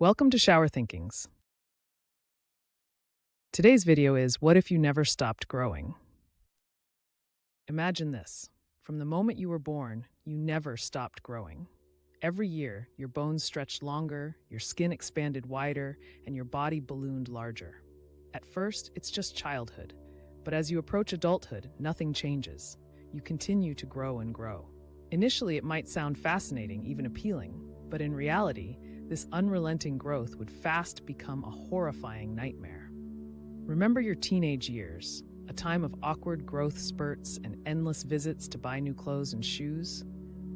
Welcome to ShowerThinkings. Today's video is What If You Never Stopped Growing? Imagine this. From the moment you were born, you never stopped growing. Every year, your bones stretched longer, your skin expanded wider, and your body ballooned larger. At first, it's just childhood. But as you approach adulthood, nothing changes. You continue to grow and grow. Initially, it might sound fascinating, even appealing, but in reality, this unrelenting growth would fast become a horrifying nightmare. Remember your teenage years, a time of awkward growth spurts and endless visits to buy new clothes and shoes?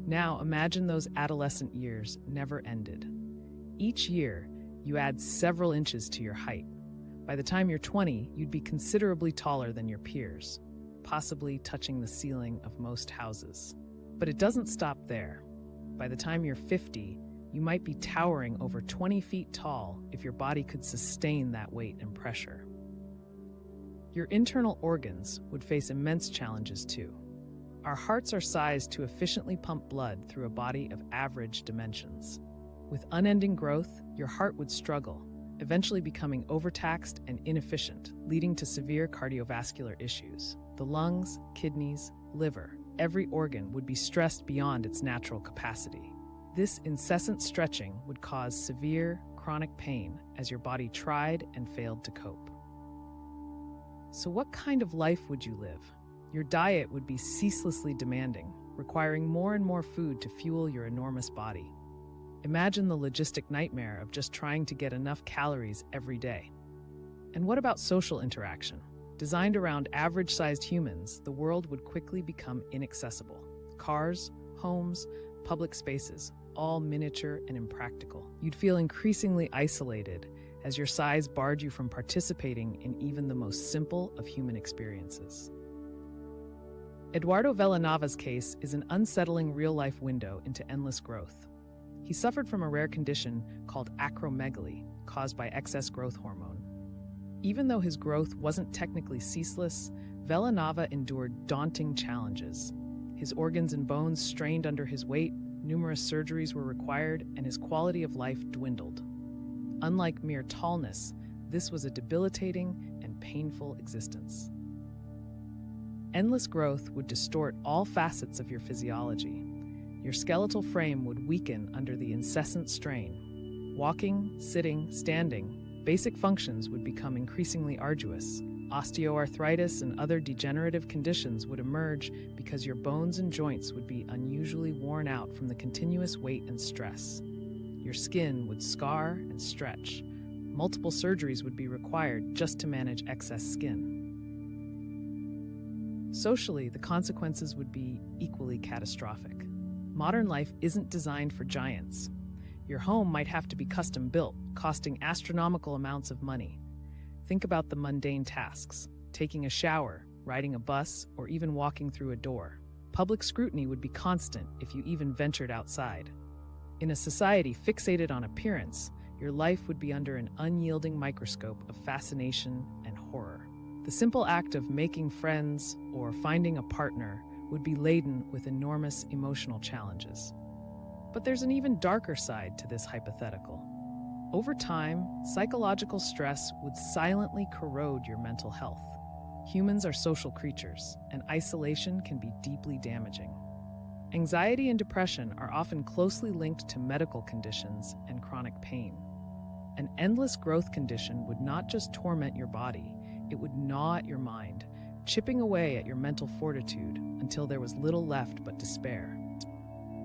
Now imagine those adolescent years never ended. Each year, you add several inches to your height. By the time you're 20, you'd be considerably taller than your peers, possibly touching the ceiling of most houses. But it doesn't stop there. By the time you're 50, you might be towering over 20 feet tall if your body could sustain that weight and pressure. Your internal organs would face immense challenges too. Our hearts are sized to efficiently pump blood through a body of average dimensions. With unending growth, your heart would struggle, eventually becoming overtaxed and inefficient, leading to severe cardiovascular issues. The lungs, kidneys, liver, every organ would be stressed beyond its natural capacity. This incessant stretching would cause severe, chronic pain as your body tried and failed to cope. So what kind of life would you live? Your diet would be ceaselessly demanding, requiring more and more food to fuel your enormous body. Imagine the logistic nightmare of just trying to get enough calories every day. And what about social interaction? Designed around average-sized humans, the world would quickly become inaccessible. Cars, homes, public spaces, all miniature and impractical. You'd feel increasingly isolated as your size barred you from participating in even the most simple of human experiences. Eduardo Villanava's case is an unsettling real-life window into endless growth. He suffered from a rare condition called acromegaly, caused by excess growth hormone. Even though his growth wasn't technically ceaseless, Villanava endured daunting challenges. His organs and bones strained under his weight, numerous surgeries were required, and his quality of life dwindled. Unlike mere tallness, this was a debilitating and painful existence. Endless growth would distort all facets of your physiology. Your skeletal frame would weaken under the incessant strain. Walking, sitting, standing, basic functions would become increasingly arduous. Osteoarthritis and other degenerative conditions would emerge because your bones and joints would be unusually worn out from the continuous weight and stress. Your skin would scar and stretch. Multiple surgeries would be required just to manage excess skin. Socially, the consequences would be equally catastrophic. Modern life isn't designed for giants. Your home might have to be custom built, costing astronomical amounts of money. Think about the mundane tasks: taking a shower, riding a bus, or even walking through a door. Public scrutiny would be constant if you even ventured outside. In a society fixated on appearance, your life would be under an unyielding microscope of fascination and horror. The simple act of making friends or finding a partner would be laden with enormous emotional challenges. But there's an even darker side to this hypothetical. Over time, psychological stress would silently corrode your mental health. Humans are social creatures, and isolation can be deeply damaging. Anxiety and depression are often closely linked to medical conditions and chronic pain. An endless growth condition would not just torment your body, it would gnaw at your mind, chipping away at your mental fortitude until there was little left but despair.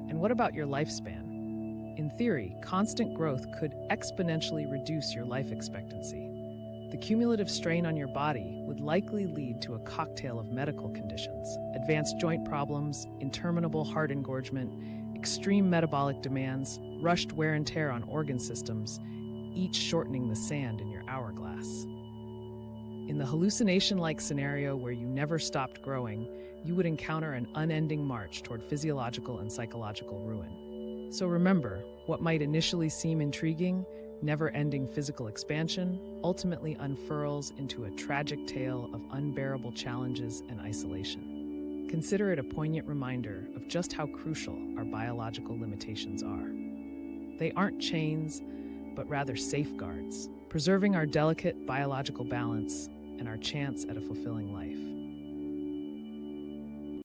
And what about your lifespan? In theory, constant growth could exponentially reduce your life expectancy. The cumulative strain on your body would likely lead to a cocktail of medical conditions: advanced joint problems, interminable heart engorgement, extreme metabolic demands, rushed wear and tear on organ systems, each shortening the sand in your hourglass. In the hallucination-like scenario where you never stopped growing, you would encounter an unending march toward physiological and psychological ruin. So remember, what might initially seem intriguing, never-ending physical expansion, ultimately unfurls into a tragic tale of unbearable challenges and isolation. Consider it a poignant reminder of just how crucial our biological limitations are. They aren't chains, but rather safeguards, preserving our delicate biological balance and our chance at a fulfilling life.